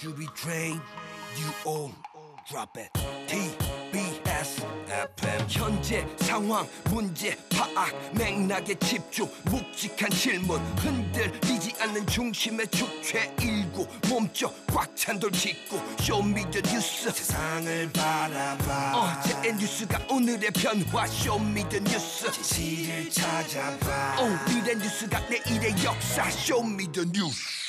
to be trained, you all drop it. TBS FM 현재 상황 문제 파악 맥락에 집중 묵직한 질문 흔들리지 않는 중심의 축제 일구 몸쪽 꽉 찬 돌 짚고 쇼미더 뉴스 세상을 바라봐 어제의 뉴스가 오늘의 변화 쇼미더 뉴스 진실을 찾아봐 오늘의 뉴스가 내일의 역사 쇼미더 뉴스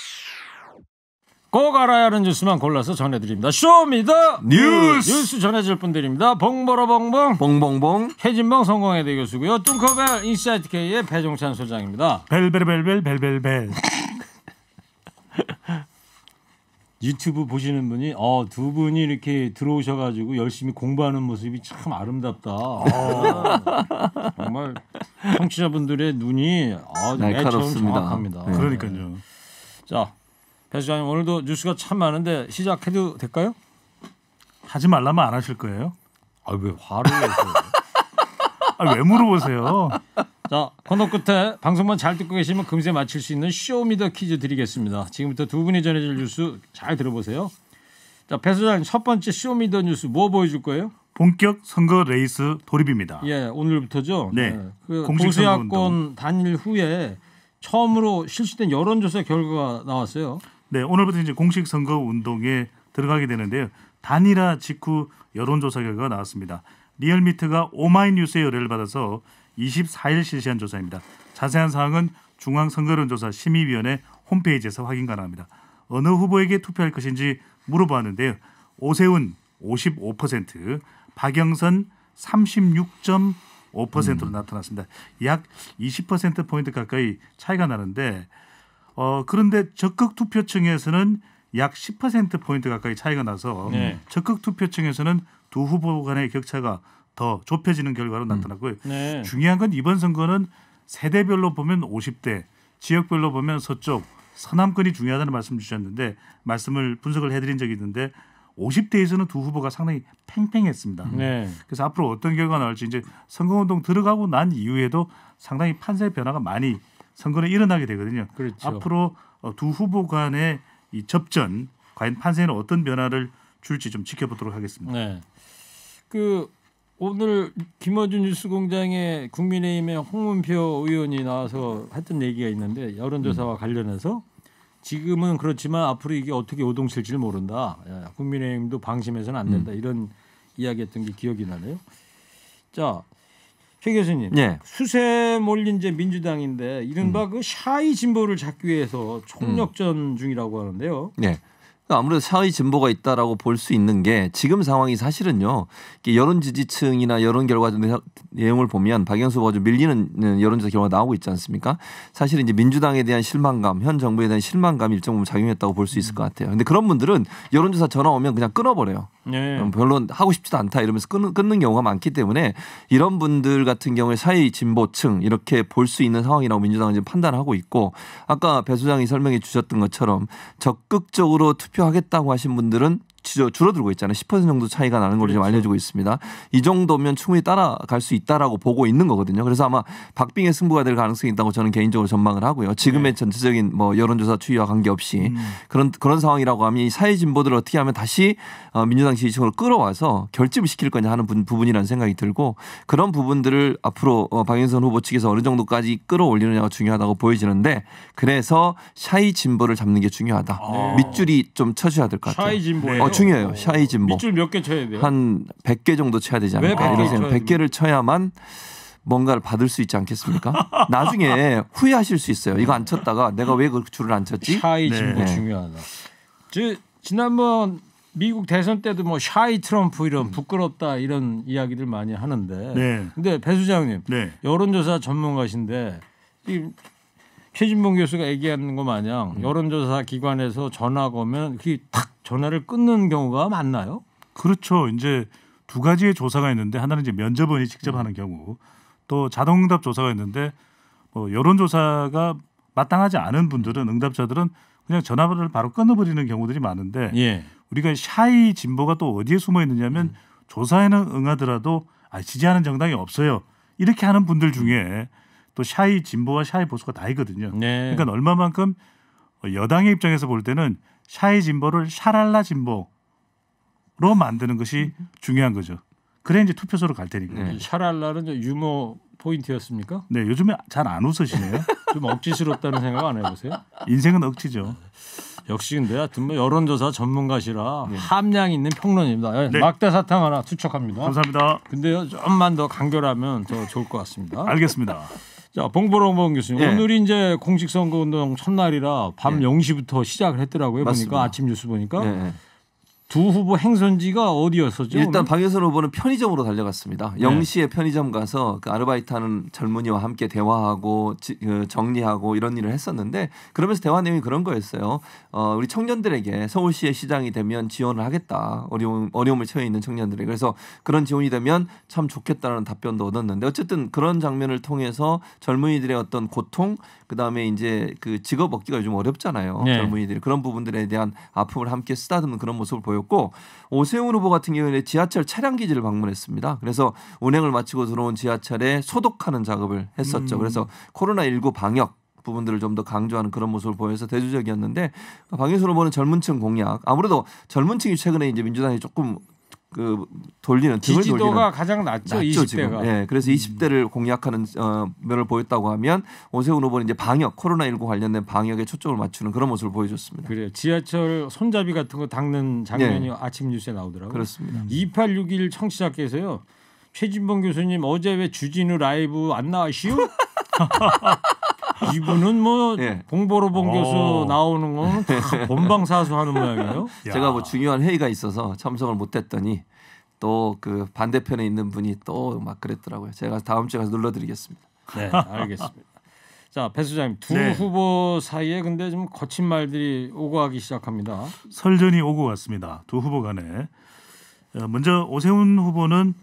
꼭 알아야 하는 뉴스만 골라서 전해드립니다. 쇼미더 뉴스 전해줄 분들입니다. 봉보로봉봉 봉봉봉 최진봉 성공회대 교수고요. 뚱커벨 인사이트 K의 배종찬 소장입니다. 벨벨벨벨벨벨 유튜브 보시는 분이 두 분이 이렇게 들어오셔가지고 열심히 공부하는 모습이 참 아름답다. 정말 청취자분들의 눈이 아주 매처럼 정확합니다. 네. 그러니까요. 자. 배 소장님 오늘도 뉴스가 참 많은데 시작해도 될까요? 하지 말라면 안 하실 거예요? 왜 화를 내세요? 왜 물어보세요? 자, 코너 끝에 방송만 잘 듣고 계시면 금세 맞힐 수 있는 쇼미더 퀴즈 드리겠습니다. 지금부터 두 분이 전해줄 뉴스 잘 들어보세요. 자, 배 소장님 첫 번째 쇼미더 뉴스 뭐 보여줄 거예요? 본격 선거 레이스 돌입입니다. 예, 오늘부터죠. 네. 그 공식 보수야권 단일 후에 처음으로 실시된 여론조사 결과가 나왔어요. 네, 오늘부터 이제 공식 선거 운동에 들어가게 되는데요. 단일화 직후 여론조사 결과가 나왔습니다. 리얼미터가 오마이뉴스의 의뢰를 받아서 24일 실시한 조사입니다. 자세한 사항은 중앙선거론조사 심의위원회 홈페이지에서 확인 가능합니다. 어느 후보에게 투표할 것인지 물어보았는데요. 오세훈 55%, 박영선 36.5%로 나타났습니다. 약 20%포인트 가까이 차이가 나는데 그런데 적극 투표층에서는 약 10%포인트 가까이 차이가 나서 적극 투표층에서는 두 후보 간의 격차가 더 좁혀지는 결과로 나타났고요. 중요한 건 이번 선거는 세대별로 보면 50대, 지역별로 보면 서쪽, 서남권이 중요하다는 말씀 주셨는데 말씀을 분석을 해드린 적이 있는데 50대에서는 두 후보가 상당히 팽팽했습니다. 그래서 앞으로 어떤 결과가 나올지 이제 선거운동 들어가고 난 이후에도 상당히 판세 변화가 많이 선거는 일어나게 되거든요. 그렇죠. 앞으로 두 후보 간의 이 접전 과연 판세는 어떤 변화를 줄지 좀 지켜보도록 하겠습니다. 네. 그 오늘 김어준 뉴스공장에 국민의힘의 홍문표 의원이 나와서 했던 얘기가 있는데 여론조사와 관련해서 지금은 그렇지만 앞으로 이게 어떻게 요동칠지를 모른다. 국민의힘도 방심해서는 안 된다. 이런 이야기했던 게 기억이 나네요. 자. 최 교수님, 수세 몰린 이제 민주당인데 이른바 그 샤이 진보를 잡기 위해서 총력전 중이라고 하는데요. 네. 아무래도 샤이 진보가 있다라고 볼 수 있는 게 지금 상황이 사실은요. 여론 지지층이나 여론 결과 내용을 보면 박영수 후보가 좀 밀리는 여론조사 결과가 나오고 있지 않습니까? 사실은 이제 민주당에 대한 실망감, 현 정부에 대한 실망감이 일정 부분 작용했다고 볼 수 있을 것 같아요. 근데 그런 분들은 여론조사 전화 오면 그냥 끊어버려요. 별로 하고 싶지도 않다 이러면서 끊는 경우가 많기 때문에 이런 분들 같은 경우에 샤이 진보층 이렇게 볼 수 있는 상황이라고 민주당은 지금 판단하고 있고 아까 배 소장이 설명해 주셨던 것처럼 적극적으로 투표하겠다고 하신 분들은 줄어들고 있잖아요. 10% 정도 차이가 나는 걸로 지금 알려지고 있습니다. 이 정도면 충분히 따라갈 수 있다라고 보고 있는 거거든요. 그래서 아마 박빙의 승부가 될 가능성이 있다고 저는 개인적으로 전망을 하고요. 지금의 전체적인 뭐 여론조사 추이와 관계없이 그런 상황이라고 하면 이 사회 진보들을 어떻게 하면 다시 민주당 지지층으로 끌어와서 결집을 시킬 거냐 하는 부분이라는 생각이 들고 그런 부분들을 앞으로 박영선 후보 측에서 어느 정도까지 끌어올리느냐가 중요하다고 보여지는데 그래서 샤이 진보를 잡는 게 중요하다. 밑줄이 좀 쳐줘야 될 것 같아요. 샤이 진보예요? 중요해요. 샤이 진보. 밑줄 몇 개 쳐야 돼요? 한 100개 정도 쳐야 되지 않을까. 100개를 쳐야만 뭔가를 받을 수 있지 않겠습니까? 나중에 후회하실 수 있어요. 이거 안 쳤다가 내가 왜 그 줄을 안 쳤지? 샤이 진보 중요하다. 지난번 미국 대선 때도 뭐 샤이 트럼프 이런 부끄럽다 이런 이야기들 많이 하는데 근데 배 소장님 여론조사 전문가신데 최진봉 교수가 얘기하는 거 마냥 여론조사 기관에서 전화가 오면 그게 탁 전화를 끊는 경우가 많나요? 그렇죠. 이제 두 가지의 조사가 있는데 하나는 이제 면접원이 직접 하는 경우 또 자동응답 조사가 있는데 여론조사가 마땅하지 않은 분들은 응답자들은 그냥 전화를 바로 끊어버리는 경우들이 많은데 우리가 샤이 진보가 또 어디에 숨어 있느냐면 조사에는 응하더라도 지지하는 정당이 없어요. 이렇게 하는 분들 중에 또 샤이 진보와 샤이 보수가 다 있거든요. 그러니까 얼마만큼 여당의 입장에서 볼 때는 샤이 진보를 샤랄라 진보로 만드는 것이 중요한 거죠. 그래 이제 투표소로 갈 테니까. 네. 샤랄라는 유머 포인트였습니까? 네, 요즘에 잘 안 웃으시네요. 좀 억지스럽다는 생각 안 해보세요? 인생은 억지죠. 역시 근데 하여튼 뭐 여론조사 전문가시라 함량 있는 평론입니다. 네. 막대 사탕 하나 투척합니다. 감사합니다. 근데요 좀만 더 간결하면 더 좋을 것 같습니다. 알겠습니다. 자, 봉보롱봉 교수님. 예. 오늘이 이제 공직선거운동 첫날이라 밤 0시부터 시작을 했더라고요. 맞습니다. 보니까 아침 뉴스 보니까 네. 두 후보 행선지가 어디였었죠? 일단 오늘? 박영선 후보는 편의점으로 달려갔습니다. 네. 0시에 편의점 가서 그 아르바이트하는 젊은이와 함께 대화하고 정리하고 이런 일을 했었는데 그러면서 대화 내용이 그런 거였어요. 우리 청년들에게 서울시의 시장이 되면 지원을 하겠다. 어려움을 처해 있는 청년들에게. 그래서 그런 지원이 되면 참 좋겠다는 답변도 얻었는데 어쨌든 그런 장면을 통해서 젊은이들의 어떤 고통 그다음에 이제 그 직업 얻기가 요즘 어렵잖아요. 네. 젊은이들이 그런 부분들에 대한 아픔을 함께 쓰다듬는 그런 모습을 보였고 오세훈 후보 같은 경우에는 지하철 차량 기지를 방문했습니다. 그래서 운행을 마치고 들어온 지하철에 소독하는 작업을 했었죠. 그래서 코로나19 방역 부분들을 좀 더 강조하는 그런 모습을 보여서 대조적이었는데 박영선 후보는 젊은층 공약 아무래도 젊은층이 최근에 이제 민주당이 조금 그 돌리는 등을 지지도가 돌리는 가장 낮죠. 낮죠, 20대가. 지금. 네, 그래서 20대를 공략하는 면을 보였다고 하면 오세훈 후보는 이제 방역 코로나19 관련된 방역에 초점을 맞추는 그런 모습을 보여줬습니다. 그래요. 지하철 손잡이 같은 거 닦는 장면이 아침 뉴스에 나오더라고요. 그렇습니다. 2861 청취자께서요. 최진봉 교수님 어제 왜 주진우 라이브 안 나와시오? 이분은 뭐 예. 봉보로봉 교수 나오는 거는 다 본방사수하는 모양이에요. 제가 뭐 중요한 회의가 있어서 참석을 못했더니 또 그 반대편에 있는 분이 또 막 그랬더라고요. 제가 다음 주에 가서 눌러드리겠습니다. 네, 알겠습니다. 자, 배 수장님 두 네. 후보 사이에 근데 좀 거친 말들이 오고 가기 시작합니다. 설전이 오고 갔습니다. 두 후보 간에. 먼저 오세훈 후보는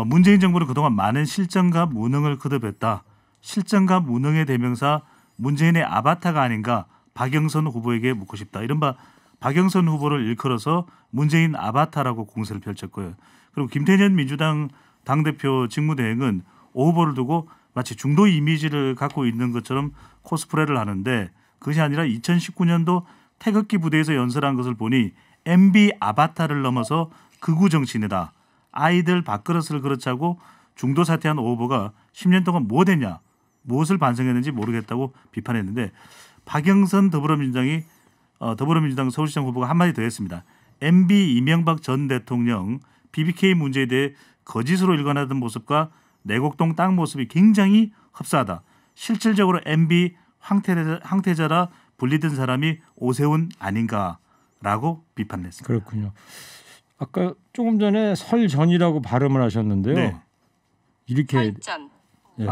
문재인 정부는 그동안 많은 실정과 무능을 거듭했다. 실정과 무능의 대명사 문재인의 아바타가 아닌가 박영선 후보에게 묻고 싶다. 이른바 박영선 후보를 일컬어서 문재인 아바타라고 공세를 펼쳤고요. 그리고 김태년 민주당 당대표 직무대행은 오 후보를 두고 마치 중도 이미지를 갖고 있는 것처럼 코스프레를 하는데 그것이 아니라 2019년도 태극기 부대에서 연설한 것을 보니 MB 아바타를 넘어서 극우 정치인이다. 아이들 밥그릇을 그렇자고 중도 사퇴한 오 후보가 10년 동안 뭐 됐냐. 무엇을 반성했는지 모르겠다고 비판했는데 박영선 더불어민주당 서울시장 후보가 한마디 더 했습니다. MB 이명박 전 대통령 BBK 문제에 대해 거짓으로 일관하던 모습과 내곡동 땅 모습이 굉장히 흡사하다. 실질적으로 MB 황태자라 불리던 사람이 오세훈 아닌가라고 비판을 했습니다. 그렇군요. 아까 조금 전에 설 전이라고 발음을 하셨는데요. 네. 이렇게 설전.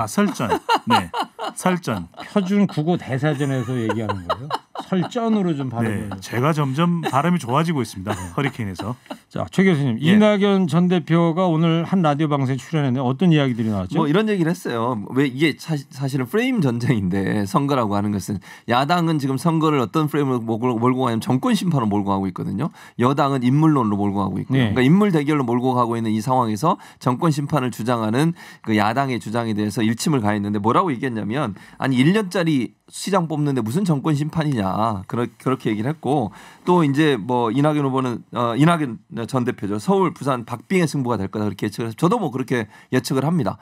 설전. 네. 설전. 표준 국어 대사전에서 얘기하는 거예요. 설전으로 좀 발음을. 네. 제가 점점 발음이 좋아지고 있습니다. 허리케인에서. 자, 최 교수님. 예. 이낙연 전 대표가 오늘 한 라디오 방송에 출연했는데 어떤 이야기들이 나왔죠? 뭐 이런 얘기를 했어요. 왜 이게 사실은 프레임 전쟁인데 선거라고 하는 것은 야당은 지금 선거를 어떤 프레임으로 몰고 가냐면 정권 심판으로 몰고 가고 있거든요. 여당은 인물론으로 몰고 가고 있고요. 네. 그러니까 인물 대결로 몰고 가고 있는 이 상황에서 정권 심판을 주장하는 그 야당의 주장에 대해서 일침을 가했는데 뭐라고 얘기했냐면 아니 1년짜리 시장 뽑는데 무슨 정권 심판이냐 그렇게 얘기를 했고 또 이제 뭐 이낙연 후보는 이낙연 전 대표죠. 서울 부산 박빙의 승부가 될 거다 그렇게 예측을 해서 저도 뭐 그렇게 예측을 합니다.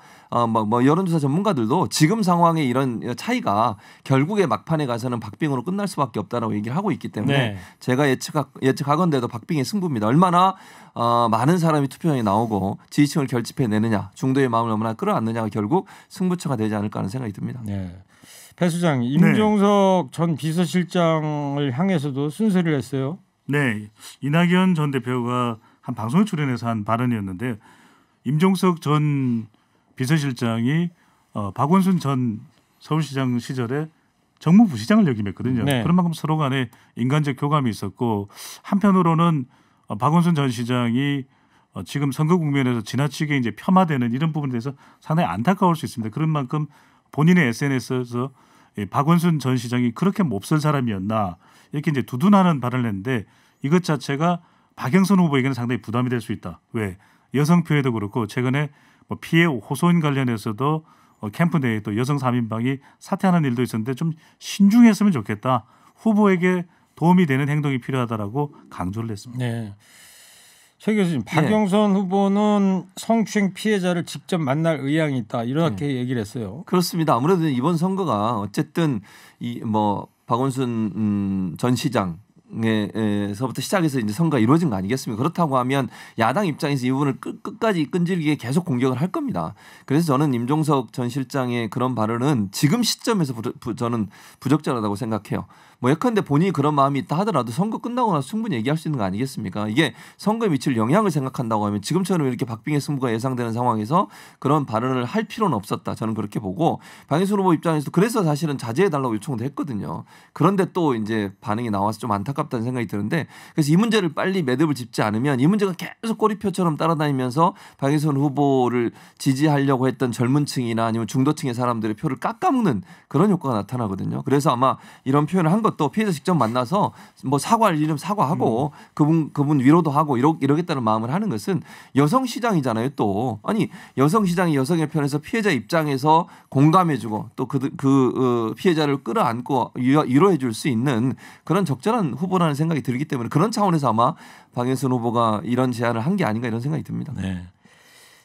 뭐 여론조사 전문가들도 지금 상황의 이런 차이가 결국에 막판에 가서는 박빙으로 끝날 수밖에 없다라고 얘기를 하고 있기 때문에 네. 제가 예측하건대도 박빙의 승부입니다. 얼마나 많은 사람이 투표장에 나오고 지지층을 결집해내느냐 중도의 마음을 얼마나 끌어안느냐가 결국 승부처가 되지 않을까 하는 생각이 듭니다. 네. 배 수장, 임종석 전 비서실장을 향해서도 순서를 했어요. 네. 이낙연 전 대표가 한 방송에 출연해서 한 발언이었는데 임종석 전 비서실장이 박원순 전 서울시장 시절에 정무부시장을 역임했거든요. 네. 그런 만큼 서로 간에 인간적 교감이 있었고 한편으로는 박원순 전 시장이 지금 선거 국면에서 지나치게 이제 폄하되는 이런 부분에 대해서 상당히 안타까울 수 있습니다. 그런 만큼 본인의 SNS에서 박원순 전 시장이 그렇게 몹쓸 사람이었나 이렇게 이제 두둔하는 발언을 했는데 이것 자체가 박영선 후보에게는 상당히 부담이 될 수 있다. 왜? 여성 피해도 그렇고 최근에 뭐 피해 호소인 관련해서도 캠프 내에 또 여성 3인방이 사퇴하는 일도 있었는데 좀 신중했으면 좋겠다. 후보에게 도움이 되는 행동이 필요하다라고 강조를 했습니다. 네. 최 교수님, 박영선 후보는 성추행 피해자를 직접 만날 의향이 있다 이렇게 얘기를 했어요. 그렇습니다. 아무래도 이번 선거가 어쨌든 이 뭐 박원순 전 시장에서부터 시작해서 이제 선거가 이루어진 거 아니겠습니까? 그렇다고 하면 야당 입장에서 이 부분을 끝까지 끈질기게 계속 공격을 할 겁니다. 그래서 저는 임종석 전 실장의 그런 발언은 지금 시점에서 저는 부적절하다고 생각해요. 뭐 예컨대 본인이 그런 마음이 있다 하더라도 선거 끝나고 나서 충분히 얘기할 수 있는 거 아니겠습니까? 이게 선거에 미칠 영향을 생각한다고 하면 지금처럼 이렇게 박빙의 승부가 예상되는 상황에서 그런 발언을 할 필요는 없었다. 저는 그렇게 보고 박영선 후보 입장에서도 그래서 사실은 자제해달라고 요청도 했거든요. 그런데 또 이제 반응이 나와서 좀 안타깝다는 생각이 드는데 그래서 이 문제를 빨리 매듭을 짚지 않으면 이 문제가 계속 꼬리표처럼 따라다니면서 박영선 후보를 지지하려고 했던 젊은 층이나 아니면 중도층의 사람들의 표를 깎아먹는 그런 효과가 나타나거든요. 그래서 아마 이런 표현을 한 것도 피해자 직접 만나서 뭐 사과할 일이면 사과하고 그분 위로도 하고 이러겠다는 마음을 하는 것은 여성 시장이잖아요. 또 아니 여성 시장이 여성의 편에서 피해자 입장에서 공감해주고 또 그 피해자를 끌어안고 위로해줄 수 있는 그런 적절한 후보라는 생각이 들기 때문에 그런 차원에서 아마 박영선 후보가 이런 제안을 한 게 아닌가 이런 생각이 듭니다. 네.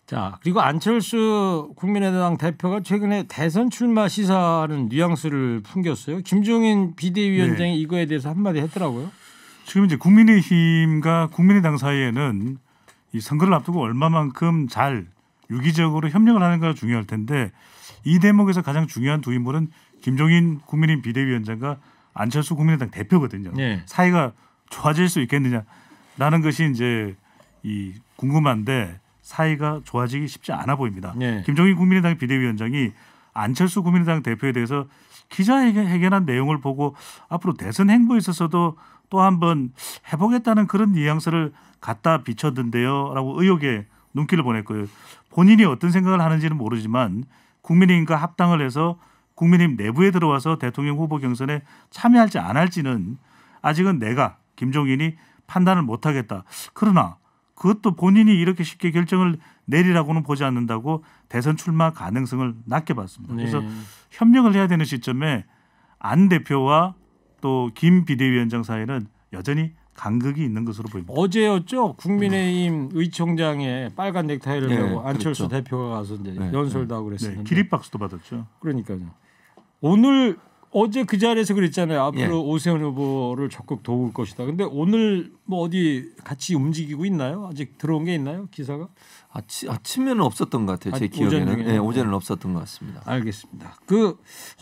자 그리고 안철수 국민의당 대표가 최근에 대선 출마 시사하는 뉘앙스를 풍겼어요. 김종인 비대위원장이 네. 이거에 대해서 한마디 했더라고요. 지금 이제 국민의힘과 국민의당 사이에는 이 선거를 앞두고 얼마만큼 잘 유기적으로 협력을 하는가가 중요할 텐데 이 대목에서 가장 중요한 두 인물은 김종인 국민의힘 비대위원장과 안철수 국민의당 대표거든요. 네. 사이가 좋아질 수 있겠느냐라는 것이 이제 이 궁금한데. 사이가 좋아지기 쉽지 않아 보입니다. 네. 김종인 국민의당 비대위원장이 안철수 국민의당 대표에 대해서 기자회견한 내용을 보고 앞으로 대선 행보에 있어서도 또 한번 해보겠다는 그런 뉘앙스를 갖다 비쳤는데요. 라고 의혹에 눈길을 보냈고요. 본인이 어떤 생각을 하는지는 모르지만 국민의힘과 합당을 해서 국민의힘 내부에 들어와서 대통령 후보 경선에 참여할지 안 할지는 아직은 내가 김종인이 판단을 못하겠다. 그러나 그것도 본인이 이렇게 쉽게 결정을 내리라고는 보지 않는다고 대선 출마 가능성을 낮게 봤습니다. 그래서 협력을 해야 되는 시점에 안 대표와 또 김 비대위원장 사이는 여전히 간극이 있는 것으로 보입니다. 어제였죠. 국민의힘 의총장에 빨간 넥타이를 메고 안철수 그렇죠. 대표가 가서 이제 연설도 하고 그랬었는데 기립박수도 받았죠. 그러니까요. 오늘 어제 그 자리에서 그랬잖아요. 앞으로 오세훈 후보를 적극 도울 것이다. 근데 오늘 뭐 어디 같이 움직이고 있나요? 아직 들어온 게 있나요? 기사가? 아침에는 없었던 것 같아요. 제 기억에는. 오전에는 없었던 것 같습니다. 알겠습니다. 그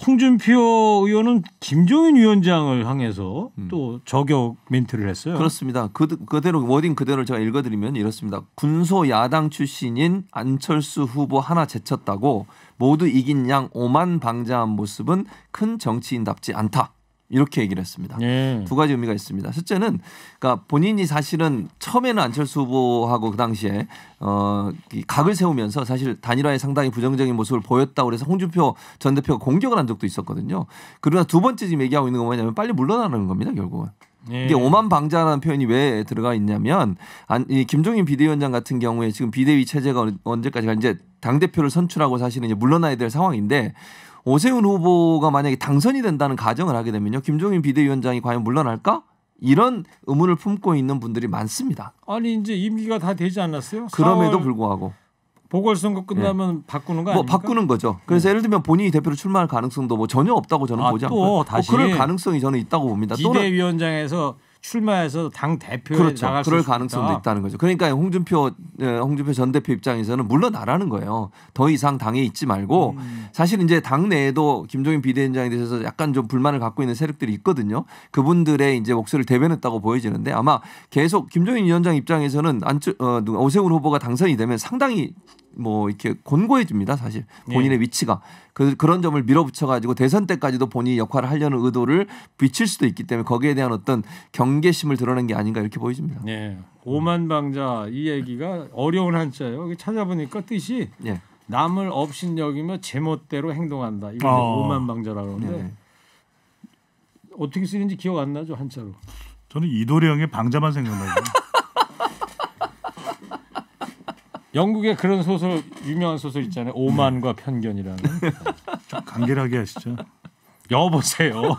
홍준표 의원은 김종인 위원장을 향해서 또 저격 멘트를 했어요. 그렇습니다. 그대로 워딩 그대로 제가 읽어드리면 이렇습니다. 군소 야당 출신인 안철수 후보 하나 제쳤다고 모두 이긴 양 오만방자한 모습은 큰 정치인답지 않다. 이렇게 얘기를 했습니다. 두 가지 의미가 있습니다. 첫째는 그러니까 본인이 사실은 처음에는 안철수 후보하고 그 당시에 각을 세우면서 사실 단일화에 상당히 부정적인 모습을 보였다고 그래서 홍준표 전 대표가 공격을 한 적도 있었거든요. 그러나 두 번째 지금 얘기하고 있는 건 뭐냐면 빨리 물러나는 겁니다. 결국은. 이게 오만방자라는 표현이 왜 들어가 있냐면 이 김종인 비대위원장 같은 경우에 지금 비대위 체제가 언제까지 이제 당대표를 선출하고 사실은 이제 물러나야 될 상황인데 오세훈 후보가 만약에 당선이 된다는 가정을 하게 되면요. 김종인 비대위원장이 과연 물러날까? 이런 의문을 품고 있는 분들이 많습니다. 아니 이제 임기가 다 되지 않았어요? 그럼에도 불구하고. 보궐선거 끝나면 바꾸는 거 아닙니까? 바꾸는 거죠. 그래서 예를 들면 본인이 대표로 출마할 가능성도 뭐 전혀 없다고 저는 보지 않고요. 다시 그럴 가능성이 저는 있다고 봅니다. 비대위원장에서 출마해서 당 대표에 그렇죠. 나갈 그럴 수 가능성도 있다. 있다는 거죠. 그러니까 홍준표 전 대표 입장에서는 물러나라는 거예요. 더 이상 당에 있지 말고 사실 이제 당 내에도 김종인 비대위원장에 대해서 약간 좀 불만을 갖고 있는 세력들이 있거든요. 그분들의 이제 목소리를 대변했다고 보여지는데 아마 계속 김종인 위원장 입장에서는 오세훈 후보가 당선이 되면 상당히 뭐 이렇게 곤고해집니다. 사실 본인의 위치가 그런 점을 밀어붙여가지고 대선 때까지도 본인이 역할을 하려는 의도를 비칠 수도 있기 때문에 거기에 대한 어떤 경계심을 드러낸 게 아닌가 이렇게 보여집니다. 네, 오만방자 이 얘기가 어려운 한자예요. 찾아보니까 뜻이 남을 업신여기며 제멋대로 행동한다. 이거 오만방자라고 하는데 어떻게 쓰는지 기억 안 나죠 한자로. 저는 이도령의 방자만 생각나요. 영국에 그런 소설 유명한 소설 있잖아요. 오만과 편견이라는. 좀 간결하게 하시죠. 여보세요.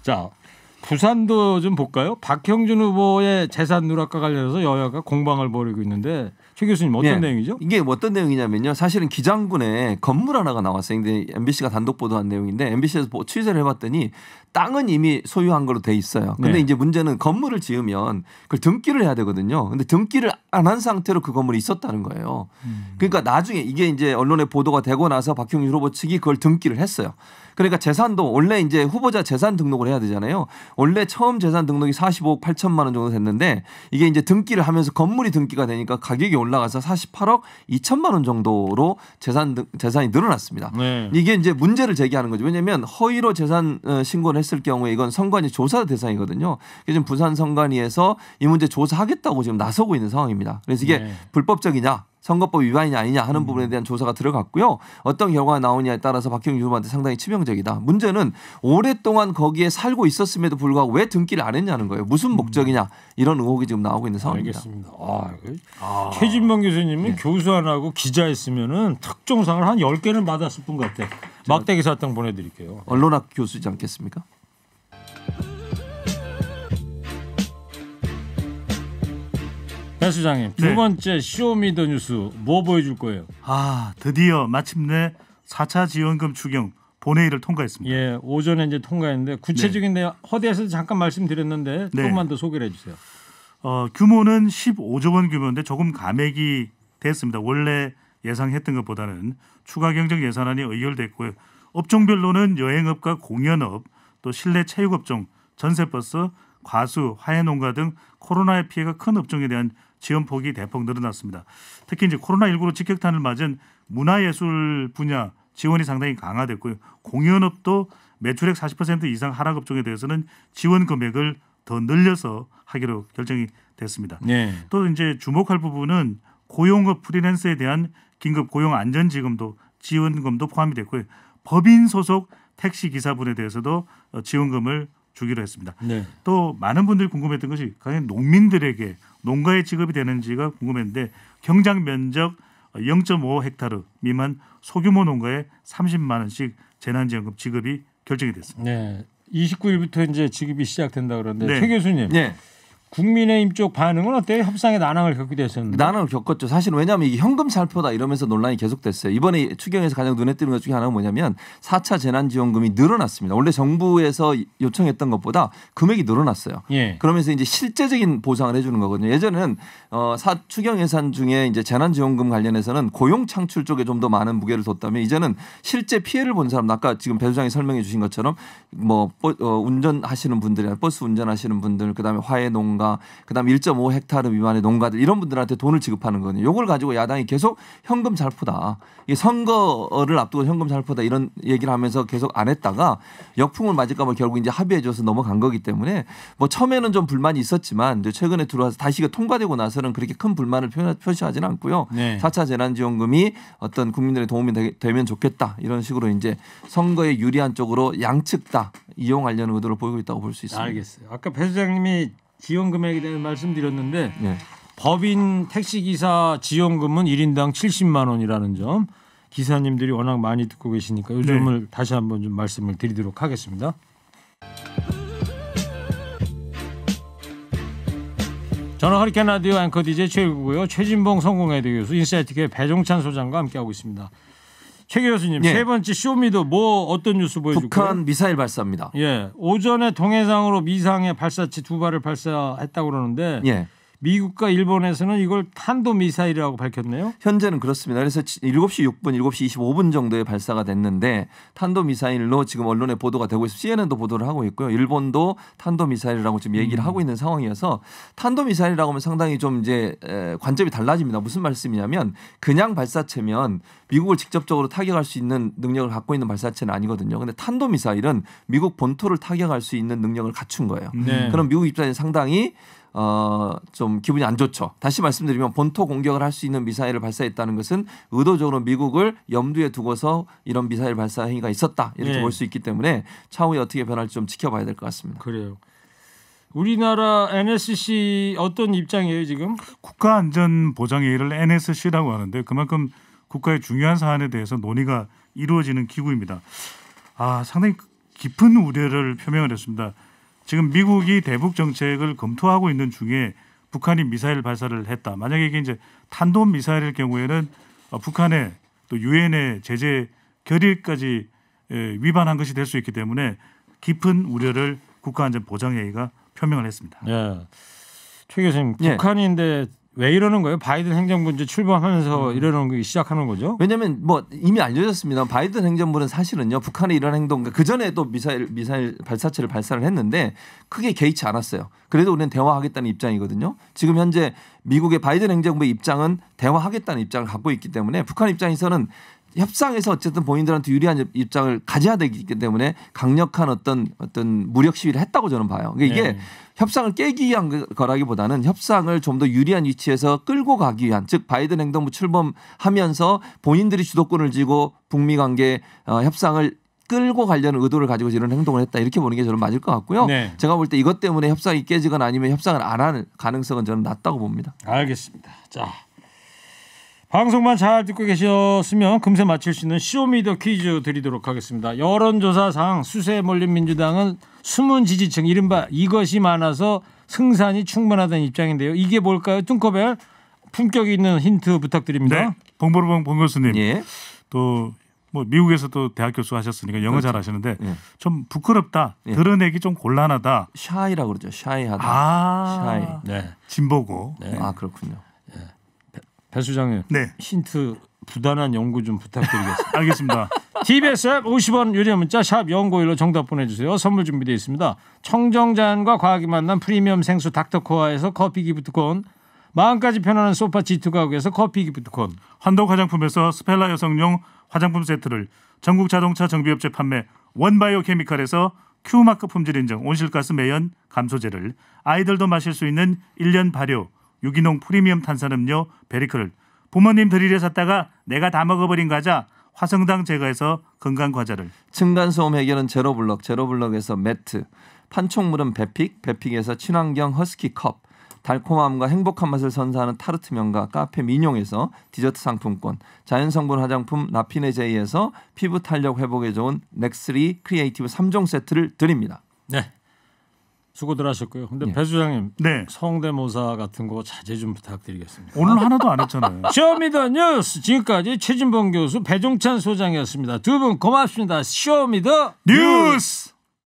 자 부산도 좀 볼까요? 박형준 후보의 재산 누락과 관련해서 여야가 공방을 벌이고 있는데 최 교수님 어떤 내용이죠? 이게 어떤 내용이냐면요. 사실은 기장군에 건물 하나가 나왔어요. 근데 MBC가 단독 보도한 내용인데 MBC에서 취재를 해봤더니 땅은 이미 소유한 걸로 돼 있어요. 근데 이제 문제는 건물을 지으면 그걸 등기를 해야 되거든요. 근데 등기를 안 한 상태로 그 건물이 있었다는 거예요. 그러니까 나중에 이게 이제 언론에 보도가 되고 나서 박형준 후보 측이 그걸 등기를 했어요. 그러니까 재산도 원래 이제 후보자 재산 등록을 해야 되잖아요. 원래 처음 재산 등록이 45억 8천만 원 정도 됐는데 이게 이제 등기를 하면서 건물이 등기가 되니까 가격이 올라가서 48억 2천만 원 정도로 재산이 늘어났습니다. 네. 이게 이제 문제를 제기하는 거죠. 왜냐하면 허위로 재산 신고를 했을 경우에 이건 선관위 조사 대상이거든요. 그래서 지금 부산 선관위에서 이 문제 조사하겠다고 지금 나서고 있는 상황입니다. 그래서 이게 불법적이냐 선거법 위반이냐 아니냐 하는 부분에 대한 조사가 들어갔고요. 어떤 결과가 나오냐에 따라서 박형준 후보한테 상당히 치명적이다. 문제는 오랫동안 거기에 살고 있었음에도 불구하고 왜 등기를 안 했냐는 거예요. 무슨 목적이냐 이런 의혹이 지금 나오고 있는 상황입니다. 알겠습니다. 최진봉 교수님은 교수 안 하고 기자했으면은 특종상을 한 10개는 받았을 분 같아. 막대기 사탕 보내드릴게요. 언론학 교수지 않겠습니까? 배 수장님 두 번째 쇼미더뉴스 뭐 보여줄 거예요? 드디어 마침내 4차 지원금 추경 본회의를 통과했습니다. 예, 오전에 이제 통과했는데 구체적인 내용 허대에서도 잠깐 말씀드렸는데 조금만 더 소개를 해주세요. 규모는 15조 원 규모인데 조금 감액이 됐습니다. 원래 예상했던 것보다는 추가 경정 예산안이 의결됐고요. 업종별로는 여행업과 공연업, 또 실내 체육업종, 전세버스, 과수, 화훼농가 등 코로나의 피해가 큰 업종에 대한 지원 폭이 대폭 늘어났습니다. 특히 이제 코로나19로 직격탄을 맞은 문화예술 분야 지원이 상당히 강화됐고요. 공연업도 매출액 40% 이상 하락 업종에 대해서는 지원 금액을 더 늘려서 하기로 결정이 됐습니다. 네. 또 이제 주목할 부분은 고용업 프리랜서에 대한 긴급 고용 안전지원금도 지원금도 포함이 됐고요. 법인 소속 택시 기사분에 대해서도 지원금을 주기로 했습니다. 네. 또 많은 분들이 궁금했던 것이 과연 농민들에게 농가에 지급이 되는지가 궁금했는데 경작 면적 0.5헥타르 미만 소규모 농가에 30만 원씩 재난지원금 지급이 결정이 됐습니다. 네, 29일부터 이제 지급이 시작된다 그러는데 최 교수님. 네. 국민의힘 쪽 반응은 어때요? 협상에 난항을 겪게 됐었는데. 난항을 겪었죠. 사실 왜냐하면 이게 현금 살포다 이러면서 논란이 계속됐어요. 이번에 추경에서 가장 눈에 띄는 것 중에 하나는 뭐냐면 4차 재난지원금이 늘어났습니다. 원래 정부에서 요청했던 것보다 금액이 늘어났어요. 예. 그러면서 이제 실제적인 보상을 해주는 거거든요. 예전에는 추경 예산 중에 이제 재난지원금 관련해서는 고용 창출 쪽에 좀 더 많은 무게를 뒀다면 이제는 실제 피해를 본 사람, 아까 지금 배 수장이 설명해 주신 것처럼 뭐 운전하시는 분들이나 버스 운전하시는 분들, 그다음에 화훼농가, 그다음에 1.5헥타르 미만의 농가들 이런 분들한테 돈을 지급하는 거거든요. 이걸 가지고 야당이 계속 현금 살포다. 이게 선거를 앞두고 현금 살포다 이런 얘기를 하면서 계속 안 했다가 역풍을 맞을까 봐 결국 이제 합의해줘서 넘어간 거기 때문에 뭐 처음에는 좀 불만이 있었지만 이제 최근에 들어와서 다시 통과되고 나서는 그렇게 큰 불만을 표시하지는 않고요. 네. 4차 재난지원금이 어떤 국민들의 도움이 되면 좋겠다 이런 식으로 이제 선거에 유리한 쪽으로 양측 다 이용하려는 의도를 보이고 있다고 볼 수 있습니다. 알겠어요. 아까 배 수장님이 지원 금액에 대해 말씀드렸는데 네. 법인 택시기사 지원금은 1인당 70만 원이라는 점 기사님들이 워낙 많이 듣고 계시니까 이 점을 다시 한번 좀 말씀을 드리도록 하겠습니다. 저는 허리케인 라디오 앵커 DJ 최일구고요. 최진봉 성공회대 교수, 인사이트계 배종찬 소장과 함께하고 있습니다. 최 교수님, 세 번째 쇼미더 뭐 어떤 뉴스 보여줄까요? 북한 미사일 발사입니다. 예, 오전에 동해상으로 미상의 발사체 2발을 발사했다고 그러는데 미국과 일본에서는 이걸 탄도미사일이라고 밝혔네요. 현재는 그렇습니다. 그래서 7시 6분, 7시 25분 정도에 발사가 됐는데 탄도미사일로 지금 언론에 보도가 되고 있습니다. CNN도 보도를 하고 있고요. 일본도 탄도미사일이라고 지금 얘기를 하고 있는 상황이어서 탄도미사일이라고 하면 상당히 좀 이제 관점이 달라집니다. 무슨 말씀이냐면 그냥 발사체면 미국을 직접적으로 타격할 수 있는 능력을 갖고 있는 발사체는 아니거든요. 그런데 탄도미사일은 미국 본토를 타격할 수 있는 능력을 갖춘 거예요. 그럼 미국 입장에서 상당히 좀 기분이 안 좋죠. 다시 말씀드리면 본토 공격을 할 수 있는 미사일을 발사했다는 것은 의도적으로 미국을 염두에 두고서 이런 미사일 발사 행위가 있었다 이렇게 볼 수 있기 때문에 차후에 어떻게 변할지 좀 지켜봐야 될 것 같습니다. 그래요. 우리나라 NSC 어떤 입장이에요 지금? 국가안전보장회의를 NSC라고 하는데 그만큼 국가의 중요한 사안에 대해서 논의가 이루어지는 기구입니다. 상당히 깊은 우려를 표명을 했습니다. 지금 미국이 대북 정책을 검토하고 있는 중에 북한이 미사일 발사를 했다. 만약에 이게 이제 탄도 미사일일 경우에는 북한의 또 유엔의 제재 결의까지 위반한 것이 될 수 있기 때문에 깊은 우려를 국가안전보장회의가 표명을 했습니다. 예. 최 교수님, 북한인데 왜 이러는 거예요? 바이든 행정부 이제 출범하면서 이러는 거 시작하는 거죠? 왜냐하면 뭐 이미 알려졌습니다. 바이든 행정부는 사실은요 북한의 이런 행동, 그 전에 또 미사일 발사체를 발사를 했는데 크게 개의치 않았어요. 그래도 우리는 대화하겠다는 입장이거든요. 지금 현재 미국의 바이든 행정부의 입장은 대화하겠다는 입장을 갖고 있기 때문에 북한 입장에서는 협상에서 어쨌든 본인들한테 유리한 입장을 가져야 되기 때문에 강력한 어떤 무력 시위를 했다고 저는 봐요. 그러니까 이게 협상을 깨기 위한 거라기보다는 협상을 좀 더 유리한 위치에서 끌고 가기 위한, 즉 바이든 행정부 출범하면서 본인들이 주도권을 쥐고 북미 관계 협상을 끌고 가려는 의도를 가지고 이런 행동을 했다, 이렇게 보는 게 저는 맞을 것 같고요. 네. 제가 볼 때 이것 때문에 협상이 깨지거나 아니면 협상을 안 하는 가능성은 저는 낮다고 봅니다. 알겠습니다. 자, 방송만 잘 듣고 계셨으면 금세 맞힐 수 있는 쇼미더 퀴즈 드리도록 하겠습니다. 여론조사상 수세에 몰린 민주당은 숨은 지지층, 이른바 이것이 많아서 승산이 충분하다는 입장인데요. 이게 뭘까요? 뚱커벨, 품격 있는 힌트 부탁드립니다. 네, 봉보르봉 봉 교수님. 예. 또 뭐 미국에서 또 대학 교수 하셨으니까 영어 잘 하시는데 좀 부끄럽다, 드러내기 좀 곤란하다. 샤이라고 그러죠. 샤이하다. 샤이. 네. 진보고. 네. 아, 그렇군요. 배 수장님, 힌트 부단한 연구 좀 부탁드리겠습니다. 알겠습니다. TBS 앱 50원 유료 문자 샵 0951로 정답 보내주세요. 선물 준비되어 있습니다. 청정자연과 과학이 만난 프리미엄 생수 닥터코아에서 커피 기프트콘, 마음까지 편안한 소파 G2 가구에서 커피 기프트콘, 환독 화장품에서 스펠라 여성용 화장품 세트를, 전국 자동차 정비업체 판매 원바이오 케미칼에서 Q마크 품질 인정 온실가스 매연 감소제를, 아이들도 마실 수 있는 1년 발효 유기농 프리미엄 탄산음료 베리클을, 부모님 드리려 샀다가 내가 다 먹어버린 과자 화성당 제과에서 건강과자를, 층간소음 해결은 제로블럭에서 매트, 판촉물은 베픽에서 친환경 허스키 컵, 달콤함과 행복한 맛을 선사하는 타르트 명가 카페 민용에서 디저트 상품권, 자연성분 화장품 라피네제이에서 피부 탄력 회복에 좋은 넥스리 크리에이티브 3종 세트를 드립니다. 네, 수고들 하셨고요. 근데 배 수장님, 성대모사 같은 거 자제 좀 부탁드리겠습니다. 오늘 하나도 안 했잖아요. 쇼미더뉴스, 지금까지 최진봉 교수, 배종찬 소장이었습니다. 두 분 고맙습니다. 쇼미더뉴스.